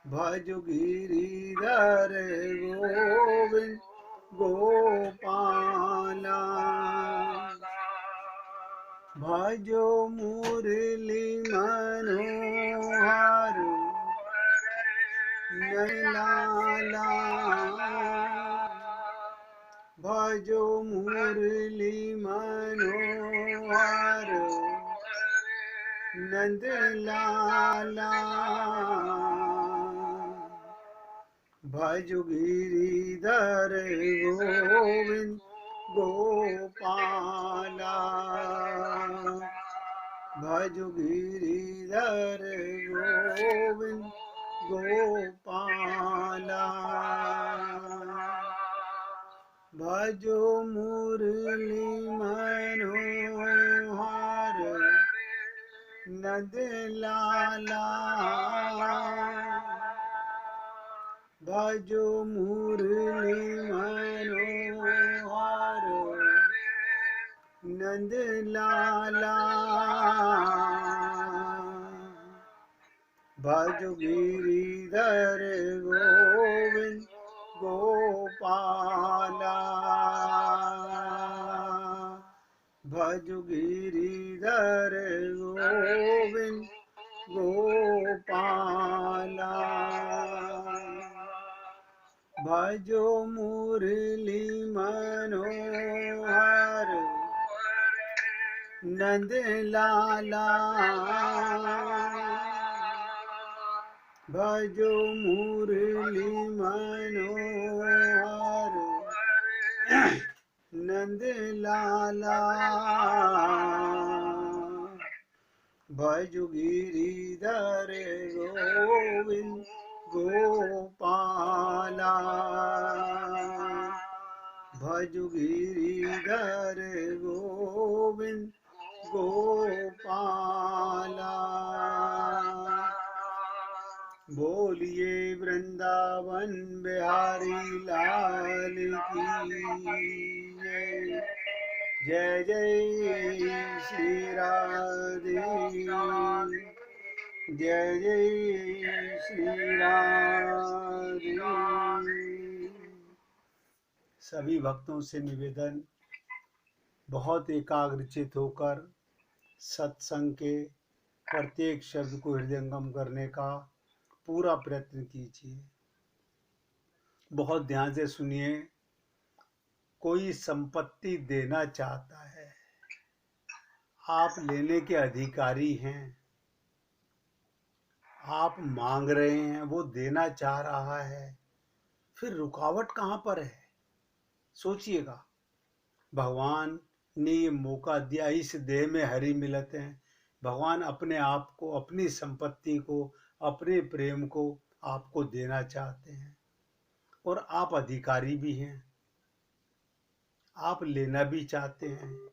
भजो गिरिधर गोविंद गोपाला। भजो मुरली मनोहर नैलाला। भजो मुरली मनोहर नंद लाला। भजो गिरिधर गोविंद गोपाला। भजो गिरिधर गोविंद गोपाला। भजो मुरली मनोहर नंद लाला। भजो मुरली मनोहर नंद लाला। भजो गिरिधर गोविंद गोपाला। भजो गिरिधर गोविंद गोपाला। भजो मुरली मनोहर नंद लाला। भजो मुरली मनोहर नंद लाला। भजो गिरिधर गोविंद गोपाला। भजो गिरिधर गोविंद गोपाला। बोलिए वृंदावन बिहारी लाल की जय। जय श्री राधे। जय जय श्री राधे। सभी भक्तों से निवेदन, बहुत एकाग्रचित होकर सत्संग के प्रत्येक शब्द को हृदयंगम करने का पूरा प्रयत्न कीजिए। बहुत ध्यान से सुनिए। कोई संपत्ति देना चाहता है, आप लेने के अधिकारी हैं। आप मांग रहे हैं, वो देना चाह रहा है, फिर रुकावट कहाँ पर है? सोचिएगा। भगवान ने ये मौका दिया, इस देह में हरि मिलत हैं। भगवान अपने आप को, अपनी संपत्ति को, अपने प्रेम को आपको देना चाहते हैं और आप अधिकारी भी हैं। आप लेना भी चाहते हैं,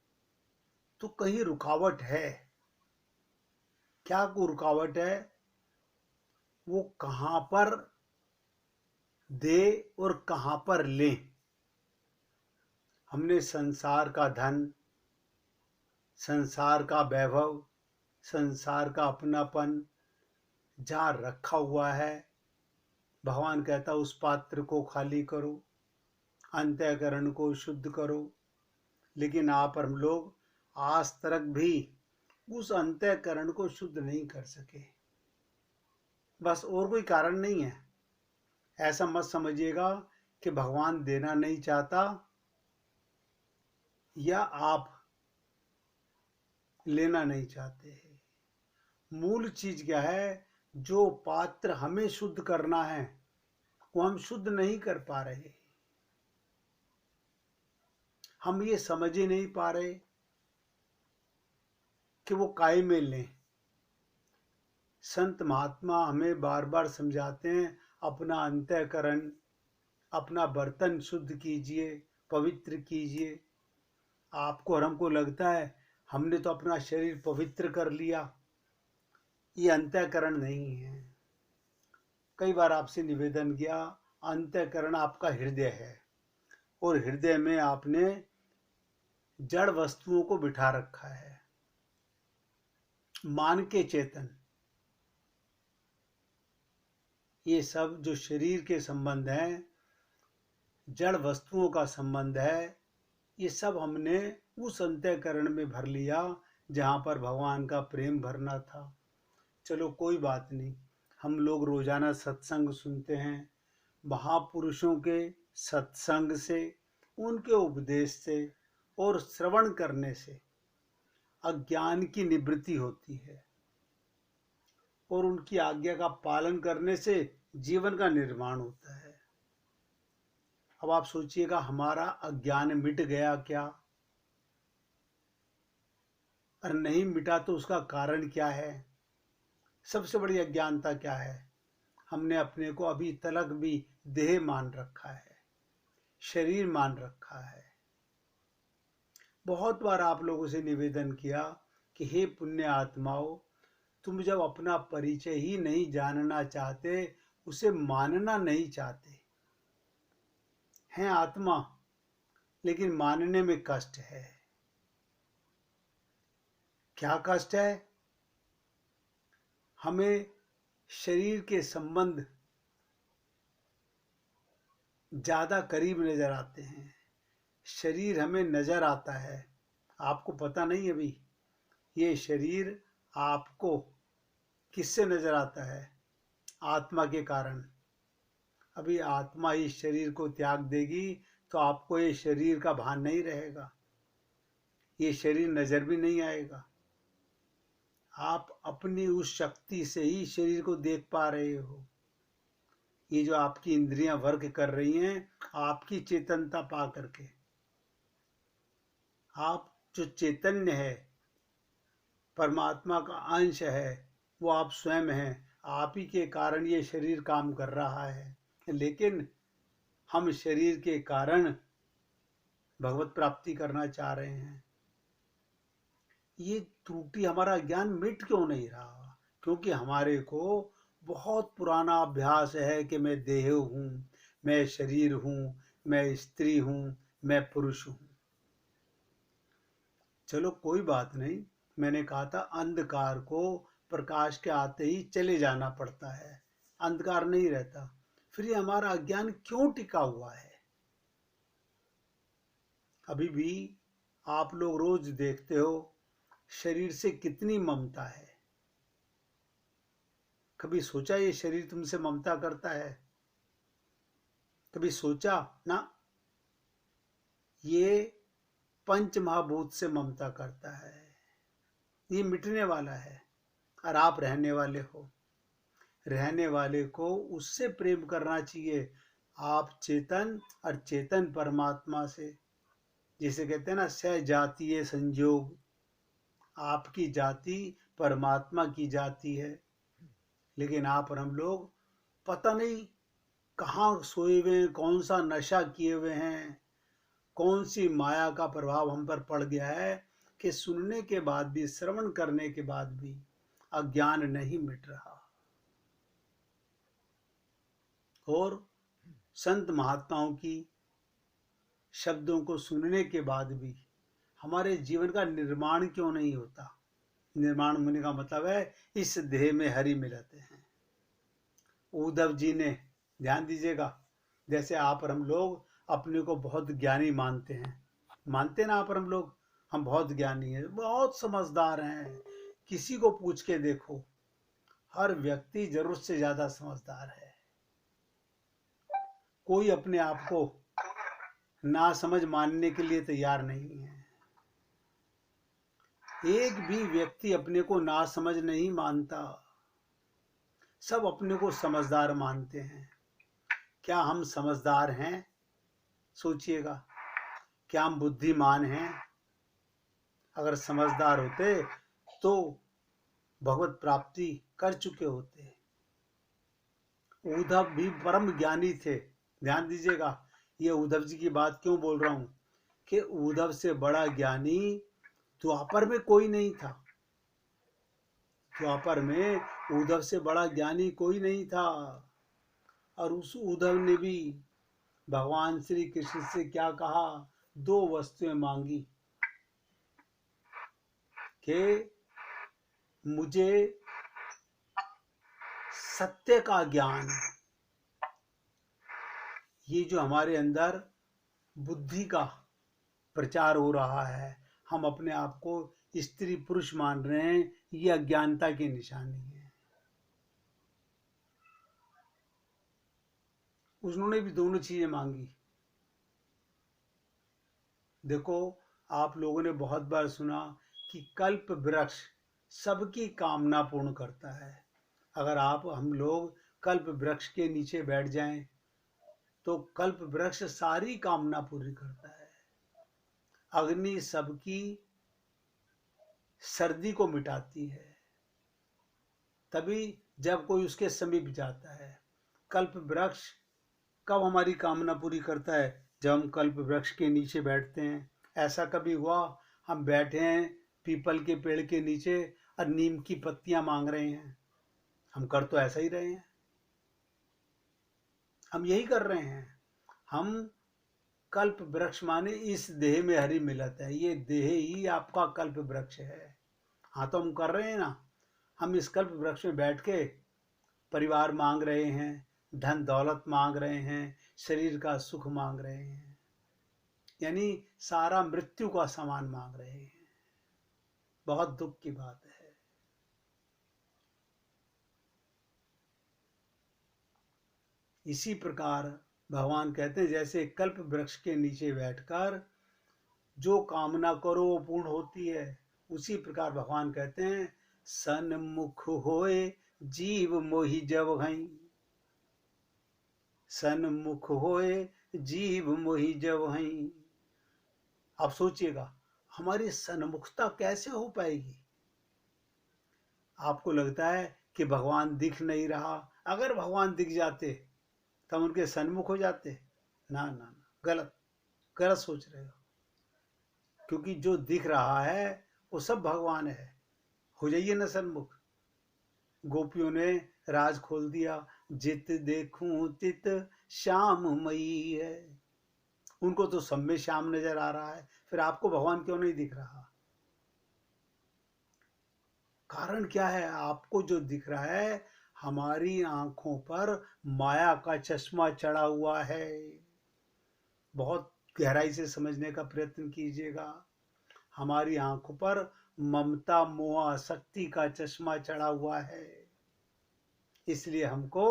तो कहीं रुकावट है। क्या को रुकावट है? वो कहां पर दे और कहां पर ले। हमने संसार का धन, संसार का वैभव, संसार का अपनापन जहां रखा हुआ है, भगवान कहता उस पात्र को खाली करो, अंतःकरण को शुद्ध करो। लेकिन आप हम लोग आज तक भी उस अंतःकरण को शुद्ध नहीं कर सके। बस, और कोई कारण नहीं है। ऐसा मत समझिएगा कि भगवान देना नहीं चाहता या आप लेना नहीं चाहते हैं। मूल चीज क्या है? जो पात्र हमें शुद्ध करना है, वो हम शुद्ध नहीं कर पा रहे। हम ये समझ ही नहीं पा रहे कि वो काय में लें। संत महात्मा हमें बार बार समझाते हैं, अपना अंतःकरण, अपना बर्तन शुद्ध कीजिए, पवित्र कीजिए। आपको और हमको लगता है हमने तो अपना शरीर पवित्र कर लिया। ये अंतःकरण नहीं है। कई बार आपसे निवेदन किया, अंतःकरण आपका हृदय है और हृदय में आपने जड़ वस्तुओं को बिठा रखा है। मान के चेतन, ये सब जो शरीर के संबंध हैं, जड़ वस्तुओं का संबंध है, ये सब हमने उस अंतःकरण में भर लिया जहाँ पर भगवान का प्रेम भरना था। चलो कोई बात नहीं, हम लोग रोजाना सत्संग सुनते हैं। महापुरुषों के सत्संग से, उनके उपदेश से और श्रवण करने से अज्ञान की निवृत्ति होती है और उनकी आज्ञा का पालन करने से जीवन का निर्माण होता है। अब आप सोचिएगा, हमारा अज्ञान मिट गया क्या? और नहीं मिटा तो उसका कारण क्या है? सबसे बड़ी अज्ञानता क्या है? हमने अपने को अभी तलक भी देह मान रखा है, शरीर मान रखा है। बहुत बार आप लोगों से निवेदन किया कि हे पुण्य आत्माओं, तुम जब अपना परिचय ही नहीं जानना चाहते, उसे मानना नहीं चाहते, हैं आत्मा, लेकिन मानने में कष्ट है। क्या कष्ट है? हमें शरीर के संबंध ज्यादा करीब नजर आते हैं, शरीर हमें नजर आता है। आपको पता नहीं अभी, ये शरीर आपको किससे नजर आता है? आत्मा के कारण। अभी आत्मा इस शरीर को त्याग देगी तो आपको ये शरीर का भान नहीं रहेगा, ये शरीर नजर भी नहीं आएगा। आप अपनी उस शक्ति से ही शरीर को देख पा रहे हो। ये जो आपकी इंद्रियां वर्क कर रही हैं, आपकी चेतनता पा करके। आप जो चैतन्य है, परमात्मा का अंश है, वो आप स्वयं हैं। आप ही के कारण ये शरीर काम कर रहा है, लेकिन हम शरीर के कारण भगवत प्राप्ति करना चाह रहे हैं। ये त्रुटि, हमारा ज्ञान मिट क्यों नहीं रहा? क्योंकि हमारे को बहुत पुराना अभ्यास है कि मैं देह हूं, मैं शरीर हूं, मैं स्त्री हूं, मैं पुरुष हूं। चलो कोई बात नहीं, मैंने कहा था अंधकार को प्रकाश के आते ही चले जाना पड़ता है, अंधकार नहीं रहता। फिर ये हमारा अज्ञान क्यों टिका हुआ है? अभी भी आप लोग रोज देखते हो शरीर से कितनी ममता है। कभी सोचा ये शरीर तुमसे ममता करता है? कभी सोचा ना? ये पंच महाभूत से ममता करता है। ये मिटने वाला है और आप रहने वाले हो। रहने वाले को उससे प्रेम करना चाहिए, आप चेतन और चेतन परमात्मा से। जिसे कहते हैं ना, सहजातीय संयोग। आपकी जाति परमात्मा की जाति है, लेकिन आप और हम लोग पता नहीं कहाँ सोए हुए हैं, कौन सा नशा किए हुए हैं, कौन सी माया का प्रभाव हम पर पड़ गया है कि सुनने के बाद भी, श्रवण करने के बाद भी अज्ञान नहीं मिट रहा। और संत महात्माओं की शब्दों को सुनने के बाद भी हमारे जीवन का निर्माण क्यों नहीं होता? निर्माण होने का मतलब है इस देह में हरि मिलते हैं। उद्धव जी ने, ध्यान दीजिएगा, जैसे आप और हम लोग अपने को बहुत ज्ञानी मानते हैं, मानते ना आप और हम लोग, हम बहुत ज्ञानी हैं, बहुत समझदार हैं। किसी को पूछ के देखो, हर व्यक्ति जरूरत से ज्यादा समझदार है। कोई अपने आप को ना समझ मानने के लिए तैयार नहीं है। एक भी व्यक्ति अपने को ना समझ नहीं मानता, सब अपने को समझदार मानते हैं। क्या हम समझदार हैं? सोचिएगा, क्या हम बुद्धिमान हैं? अगर समझदार होते तो भगवत प्राप्ति कर चुके होते। उद्धव भी परम ज्ञानी थे। ध्यान दीजिएगा, ये उद्धव जी की बात क्यों बोल रहा हूं कि उद्धव से बड़ा ज्ञानी द्वापर में कोई नहीं था। द्वापर में उद्धव से बड़ा ज्ञानी कोई नहीं था। और उस उद्धव ने भी भगवान श्री कृष्ण से क्या कहा? दो वस्तुएं मांगी कि मुझे सत्य का ज्ञान ये जो हमारे अंदर बुद्धि का प्रचार हो रहा है, हम अपने आप को स्त्री पुरुष मान रहे हैं, ये अज्ञानता की निशानी है। उन्होंने भी दोनों चीजें मांगी। देखो, आप लोगों ने बहुत बार सुना कि कल्प वृक्ष सबकी कामना पूर्ण करता है। अगर हम लोग कल्प वृक्ष के नीचे बैठ जाएं तो कल्प वृक्ष सारी कामना पूरी करता है। अग्नि सबकी सर्दी को मिटाती है तभी जब कोई उसके समीप जाता है। कल्प वृक्ष कब हमारी कामना पूरी करता है? जब हम कल्प वृक्ष के नीचे बैठते हैं। ऐसा कभी हुआ हम बैठे हैं पीपल के पेड़ के नीचे और नीम की पत्तियां मांग रहे हैं? हम कर तो ऐसा ही रहे हैं, हम यही कर रहे हैं। हम कल्प वृक्ष माने इस देह में हरि मिलत है, ये देह ही आपका कल्प वृक्ष है। हाँ, तो हम कर रहे हैं ना। हम इस कल्प वृक्ष में बैठ के परिवार मांग रहे हैं, धन दौलत मांग रहे हैं, शरीर का सुख मांग रहे हैं, यानी सारा मृत्यु का सामान मांग रहे हैं। बहुत दुख की बात है। इसी प्रकार भगवान कहते हैं जैसे कल्प वृक्ष के नीचे बैठकर जो कामना करो वो पूर्ण होती है, उसी प्रकार भगवान कहते हैं सन्मुख होए जीव मोहि जब हई। सन्मुख होए जीव मोहि जब हई। आप सोचिएगा हमारी सन्मुखता कैसे हो पाएगी? आपको लगता है कि भगवान दिख नहीं रहा? अगर भगवान दिख जाते तो हम उनके सन्मुख हो जाते? ना ना ना, गलत गलत सोच रहे हो। क्योंकि जो दिख रहा है वो सब भगवान है। हो जाइए ना सन्मुख। गोपियों ने राज खोल दिया, जित देखूं तित श्याम मई है। उनको तो सब में श्याम नजर आ रहा है, फिर आपको भगवान क्यों नहीं दिख रहा? कारण क्या है? आपको जो दिख रहा है, हमारी आंखों पर माया का चश्मा चढ़ा हुआ है। बहुत गहराई से समझने का प्रयत्न कीजिएगा। हमारी आंखों पर ममता मोह आसक्ति का चश्मा चढ़ा हुआ है। इसलिए हमको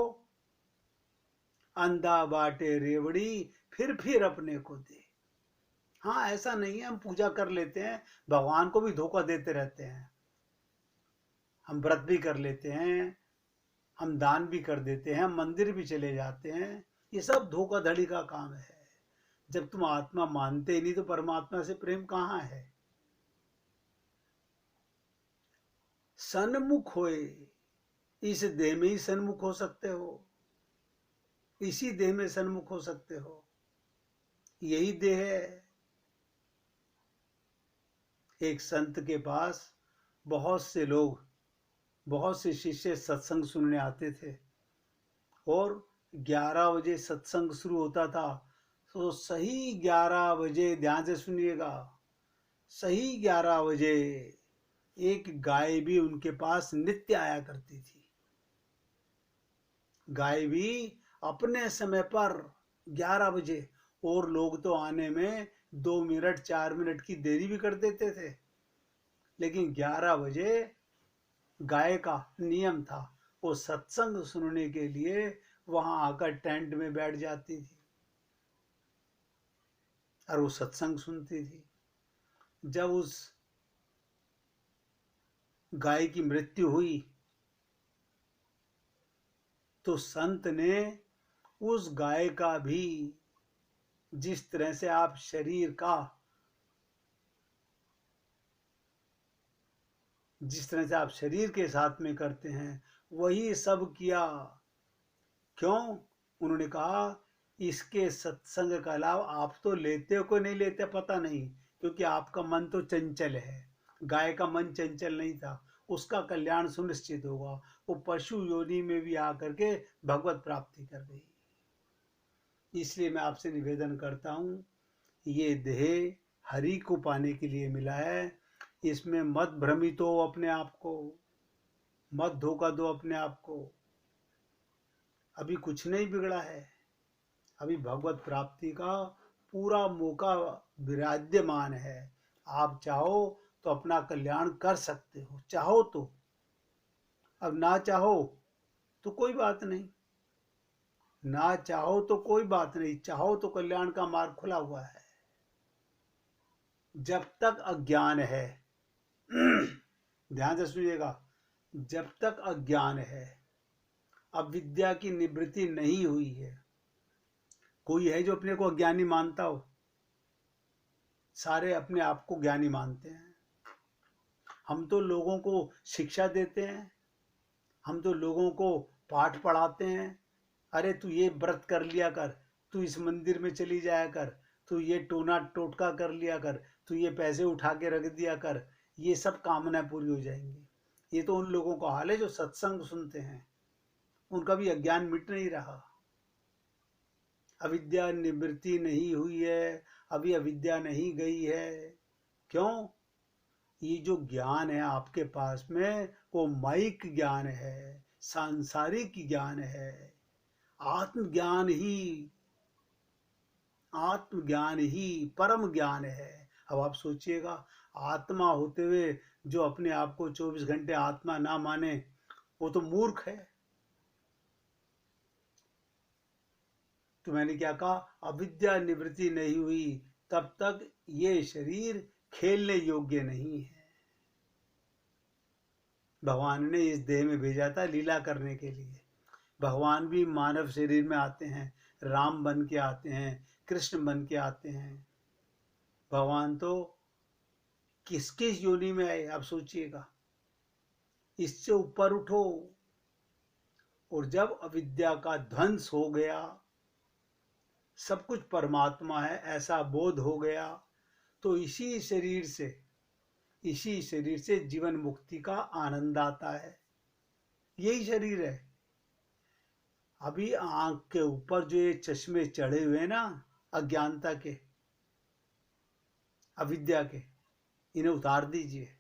अंधा बाटे रेवड़ी फिर अपने को दे। हाँ, ऐसा नहीं है हम पूजा कर लेते हैं, भगवान को भी धोखा देते रहते हैं। हम व्रत भी कर लेते हैं, हम दान भी कर देते हैं, मंदिर भी चले जाते हैं, ये सब धोखाधड़ी का काम है। जब तुम आत्मा मानते ही नहीं तो परमात्मा से प्रेम कहाँ है? सन्मुख होए, इस देह में ही सन्मुख हो सकते हो, इसी देह में सन्मुख हो सकते हो, यही देह है। एक संत के पास बहुत से लोग, बहुत से शिष्य सत्संग सुनने आते थे और 11 बजे सत्संग शुरू होता था। तो सही 11 बजे, ध्यान से सुनिएगा, सही 11 बजे एक गाय भी उनके पास नित्य आया करती थी। गाय भी अपने समय पर 11 बजे, और लोग तो आने में 2 मिनट 4 मिनट की देरी भी कर देते थे, लेकिन 11 बजे गाय का नियम था। वो सत्संग सुनने के लिए वहां आकर टेंट में बैठ जाती थी और वो सत्संग सुनती थी। जब उस गाय की मृत्यु हुई तो संत ने उस गाय का भी, जिस तरह से आप शरीर का, जिस तरह से आप शरीर के साथ में करते हैं, वही सब किया। क्यों? उन्होंने कहा इसके सत्संग का लाभ आप तो लेते हो, कोई नहीं लेते पता नहीं, क्योंकि आपका मन तो चंचल है। गाय का मन चंचल नहीं था, उसका कल्याण सुनिश्चित होगा। वो पशु योनि में भी आकर के भगवत प्राप्ति कर गई। इसलिए मैं आपसे निवेदन करता हूँ, ये देह हरि को पाने के लिए मिला है, इसमें मत भ्रमित हो अपने आप को, मत धोखा दो अपने आप को। अभी कुछ नहीं बिगड़ा है, अभी भगवत प्राप्ति का पूरा मौका विराजमान है। आप चाहो तो अपना कल्याण कर सकते हो, चाहो तो। अब ना चाहो तो कोई बात नहीं, ना चाहो तो कोई बात नहीं, चाहो तो कल्याण का मार्ग खुला हुआ है। जब तक अज्ञान है ध्यान से सुनिएगा, जब तक अज्ञान है, अविद्या की निवृत्ति नहीं हुई है। कोई है जो अपने को अज्ञानी मानता हो? सारे अपने आप को ज्ञानी मानते हैं। हम तो लोगों को शिक्षा देते हैं, हम तो लोगों को पाठ पढ़ाते हैं। अरे तू ये व्रत कर लिया कर, तू इस मंदिर में चली जाया कर, तू ये टोना टोटका कर लिया कर, तू ये पैसे उठा के रख दिया कर, ये सब कामनाएं पूरी हो जाएंगी। ये तो उन लोगों का हाल है जो सत्संग सुनते हैं, उनका भी अज्ञान मिट नहीं रहा। अविद्या निवृत्ति नहीं हुई है, अभी अविद्या नहीं गई है। क्यों? ये जो ज्ञान है आपके पास में, वो माइक ज्ञान है, सांसारिक ज्ञान है। आत्मज्ञान ही परम ज्ञान है। अब आप सोचिएगा, आत्मा होते हुए जो अपने आप को 24 घंटे आत्मा ना माने, वो तो मूर्ख है। तो मैंने क्या कहा, अविद्या निवृत्ति नहीं हुई तब तक ये शरीर खेलने योग्य नहीं है। भगवान ने इस देह में भेजा था लीला करने के लिए। भगवान भी मानव शरीर में आते हैं, राम बन के आते हैं, कृष्ण बन के आते हैं। भगवान तो किस किस योनि में आए, आप सोचिएगा। इससे ऊपर उठो। और जब अविद्या का ध्वंस हो गया, सब कुछ परमात्मा है ऐसा बोध हो गया, तो इसी शरीर से जीवन मुक्ति का आनंद आता है। यही शरीर है। अभी आंख के ऊपर जो ये चश्मे चढ़े हुए हैं ना, अज्ञानता के, अविद्या के, इन्हें उतार दीजिए।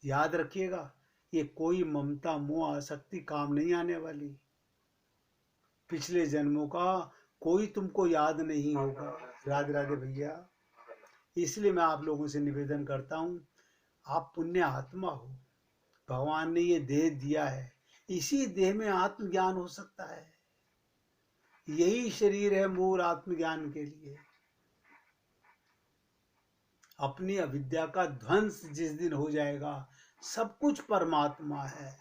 याद रखिएगा, ये कोई ममता मोह आसक्ति काम नहीं आने वाली। पिछले जन्मों का कोई तुमको याद नहीं होगा। राधे राधे भैया। इसलिए मैं आप लोगों से निवेदन करता हूं, आप पुण्य आत्मा हो। भगवान ने ये देह दिया है, इसी देह में आत्मज्ञान हो सकता है। यही शरीर है मूल आत्मज्ञान के लिए। अपनी अविद्या का ध्वंस जिस दिन हो जाएगा, सब कुछ परमात्मा है।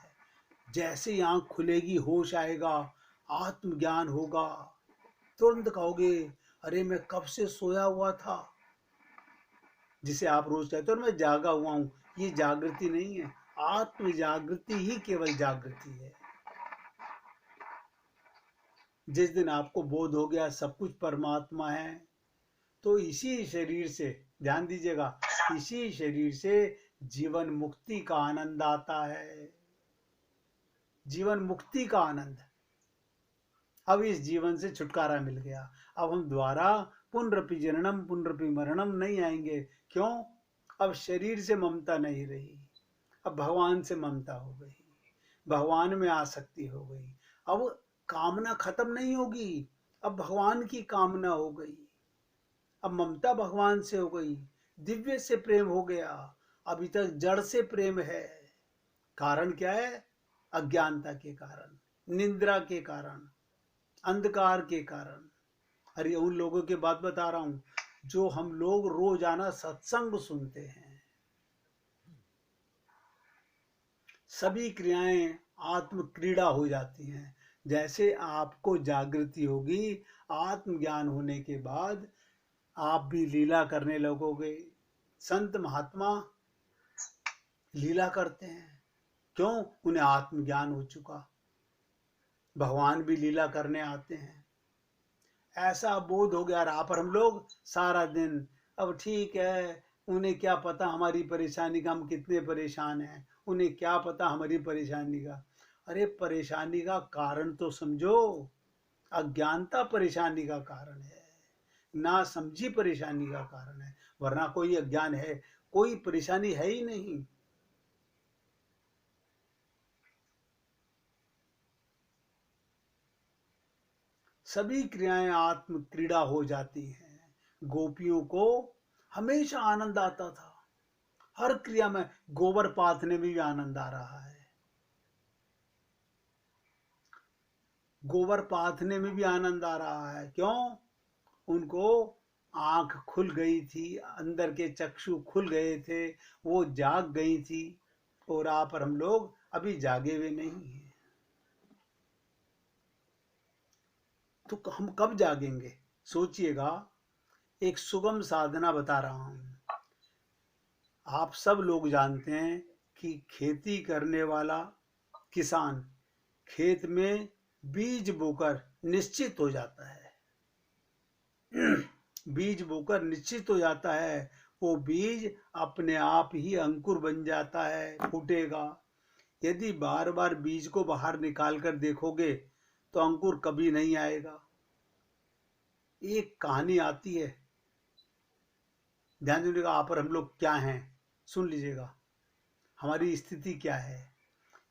जैसे ही आंख खुलेगी, होश आएगा, आत्मज्ञान होगा, तुरंत कहोगे अरे मैं कब से सोया हुआ था। जिसे आप रोज कहते हो मैं जागा हुआ हूं, ये जागृति नहीं है। आत्म जागृति ही केवल जागृति है। जिस दिन आपको बोध हो गया सब कुछ परमात्मा है, तो इसी शरीर से, ध्यान दीजिएगा, इसी शरीर से जीवन मुक्ति का आनंद आता है। जीवन मुक्ति का आनंद। अब इस जीवन से छुटकारा मिल गया। अब हम द्वारा पुनरपि जननम पुनरपि मरणम नहीं आएंगे। क्यों? अब शरीर से ममता नहीं रही, अब भगवान से ममता हो गई, भगवान में आसक्ति हो गई। अब कामना खत्म नहीं होगी, अब भगवान की कामना हो गई। अब ममता भगवान से हो गई, दिव्य से प्रेम हो गया। अभी तक जड़ से प्रेम है। कारण क्या है? अज्ञानता के कारण, निंद्रा के कारण, अंधकार के कारण। अरे उन लोगों की बात बता रहा हूं जो हम लोग रोजाना सत्संग सुनते हैं। सभी क्रियाएं आत्म क्रीड़ा हो जाती हैं। जैसे आपको जागृति होगी, आत्मज्ञान होने के बाद आप भी लीला करने लगोगे। संत महात्मा लीला करते हैं। क्यों? उन्हें आत्मज्ञान हो चुका। भगवान भी लीला करने आते हैं। ऐसा बोध हो गया रहा। पर हम लोग सारा दिन, अब ठीक है, उन्हें क्या पता हमारी परेशानी का, हम कितने परेशान हैं, उन्हें क्या पता हमारी परेशानी का। अरे परेशानी का कारण तो समझो। अज्ञानता परेशानी का कारण है, ना समझी परेशानी का कारण है। वरना कोई अज्ञान है, कोई परेशानी है ही नहीं। सभी क्रियाएं आत्म क्रीड़ा हो जाती हैं। गोपियों को हमेशा आनंद आता था, हर क्रिया में। गोबर पाथने में भी आनंद आ रहा है, गोबर पाथने में भी आनंद आ रहा है। क्यों? उनको आंख खुल गई थी, अंदर के चक्षु खुल गए थे, वो जाग गई थी। और आप और हम लोग अभी जागे हुए नहीं हैं। तो हम कब जागेंगे? सोचिएगा, एक सुगम साधना बता रहा हूं। आप सब लोग जानते हैं कि खेती करने वाला किसान खेत में बीज बोकर निश्चित हो जाता है। बीज बोकर निश्चित हो जाता है, वो बीज अपने आप ही अंकुर बन जाता है, फूटेगा। यदि बार बार बीज को बाहर निकाल कर देखोगे तो अंकुर कभी नहीं आएगा। एक कहानी आती है, ध्यान दीजिएगा। आप और हम लोग क्या हैं, सुन लीजिएगा, हमारी स्थिति क्या है।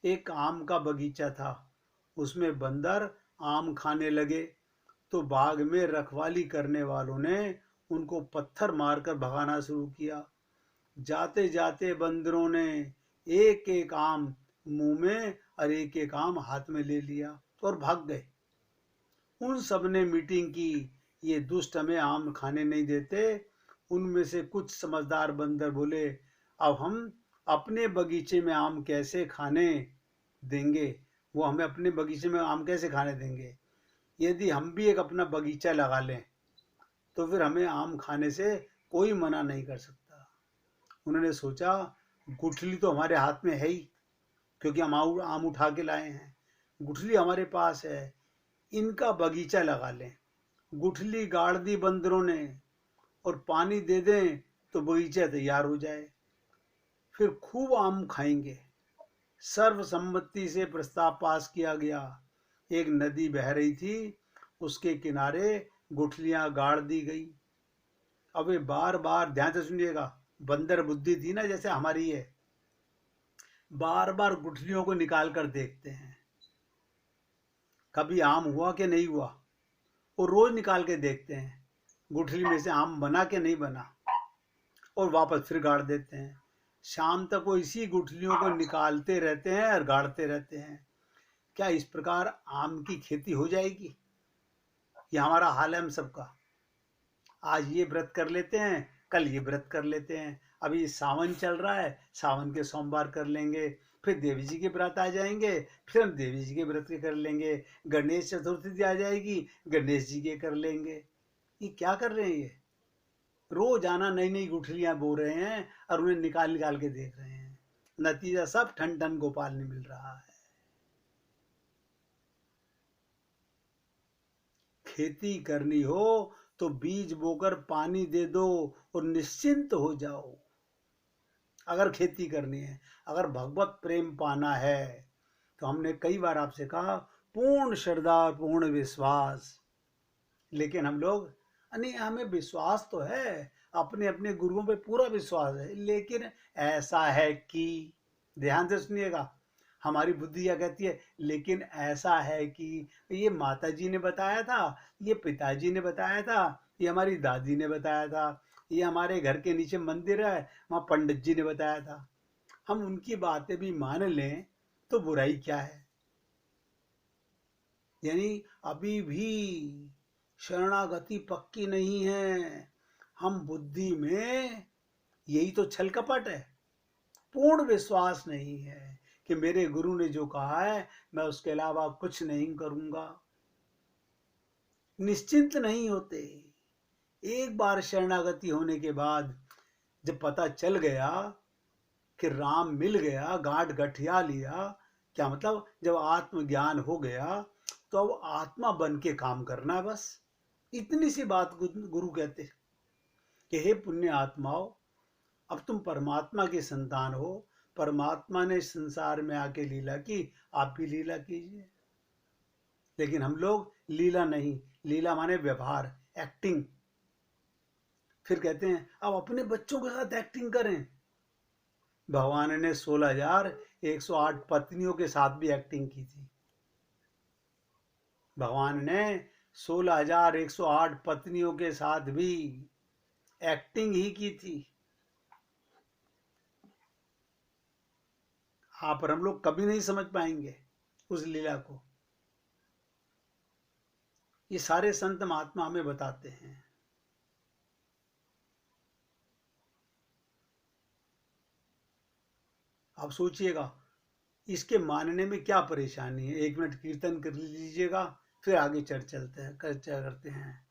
एक आम का बगीचा था, उसमें बंदर आम खाने लगे तो बाग में रखवाली करने वालों ने उनको पत्थर मारकर भगाना शुरू किया। जाते जाते बंदरों ने एक एक आम मुंह में और एक एक आम हाथ में ले लिया और भाग गए। उन सब ने मीटिंग की, ये दुष्ट हमें आम खाने नहीं देते। उनमें से कुछ समझदार बंदर बोले, अब हम अपने बगीचे में आम कैसे खाने देंगे? वो हमें अपने बगीचे में आम कैसे खाने देंगे? यदि हम भी एक अपना बगीचा लगा लें तो फिर हमें आम खाने से कोई मना नहीं कर सकता। उन्होंने सोचा, गुठली तो हमारे हाथ में है ही, क्योंकि हम आम उठा के लाए हैं। गुठली हमारे पास है, इनका बगीचा लगा लें। गुठली गाड़ दी बंदरों ने, और पानी दे दें तो बगीचा तैयार हो जाए, फिर खूब आम खाएंगे। सर्वसम्मति से प्रस्ताव पास किया गया। एक नदी बह रही थी, उसके किनारे गुठलियां गाड़ दी गई। अब वे बार बार, ध्यान से सुनिएगा, बंदर बुद्धि थी ना जैसे हमारी है, बार बार गुठलियों को निकाल कर देखते हैं कभी आम हुआ कि नहीं हुआ। वो रोज निकाल के देखते हैं गुठली में से आम बना कि नहीं बना, और वापस फिर गाड़ देते हैं। शाम तक वो इसी गुठलियों को निकालते रहते हैं और गाड़ते रहते हैं। क्या इस प्रकार आम की खेती हो जाएगी? ये हमारा हाल है हम सबका। आज ये व्रत कर लेते हैं, कल ये व्रत कर लेते हैं। अभी सावन चल रहा है, सावन के सोमवार कर लेंगे, फिर देवी जी के व्रत आ जाएंगे, फिर हम देवी जी के व्रत के कर लेंगे। गणेश चतुर्थी आ जाएगी, गणेश जी के कर लेंगे। ये क्या कर रहे हैं? ये रोज आना नई नई गुठलियां बो रहे हैं और उन्हें निकाल निकाल के देख रहे हैं। नतीजा सब ठन ठन गोपाल ने मिल रहा है। खेती करनी हो तो बीज बोकर पानी दे दो और निश्चिंत हो जाओ। अगर खेती करनी है, अगर भगवत प्रेम पाना है, तो हमने कई बार आपसे कहा, पूर्ण श्रद्धा, पूर्ण विश्वास। लेकिन हम लोग, नहीं, हमें विश्वास तो है, अपने अपने गुरुओं पे पूरा विश्वास है, लेकिन ऐसा है कि, ध्यान से सुनिएगा, हमारी बुद्धि क्या कहती है, लेकिन ऐसा है कि ये माता जी ने बताया था, ये पिताजी ने बताया था, ये हमारी दादी ने बताया था, ये हमारे घर के नीचे मंदिर है, वहाँ पंडित जी ने बताया था। हम उनकी बातें भी मान लें तो बुराई क्या है? यानी अभी भी शरणागति पक्की नहीं है। हम बुद्धि में, यही तो छल कपट है। पूर्ण विश्वास नहीं है कि मेरे गुरु ने जो कहा है मैं उसके अलावा कुछ नहीं करूंगा। निश्चिंत नहीं होते। एक बार शरणागति होने के बाद जब पता चल गया कि राम मिल गया, गांठ गठिया लिया, क्या मतलब, जब आत्मज्ञान हो गया तो अब आत्मा बन के काम करना है बस। इतनी सी बात गुरु कहते कि हे पुण्य आत्माओं, अब तुम परमात्मा के संतान हो, परमात्मा ने संसार में आके लीला की, आप भी लीला कीजिए। लेकिन हम लोग लीला नहीं, लीला माने व्यवहार, एक्टिंग। फिर कहते हैं अब अपने बच्चों के साथ एक्टिंग करें। भगवान ने 16,108 पत्नियों के साथ भी एक्टिंग की थी। भगवान ने 16,108 पत्नियों के साथ भी एक्टिंग ही की थी। आप और हम लोग कभी नहीं समझ पाएंगे उस लीला को। ये सारे संत महात्मा हमें बताते हैं। आप सोचिएगा इसके मानने में क्या परेशानी है। 1 मिनट कीर्तन कर लीजिएगा, फिर आगे चर्चा करते हैं।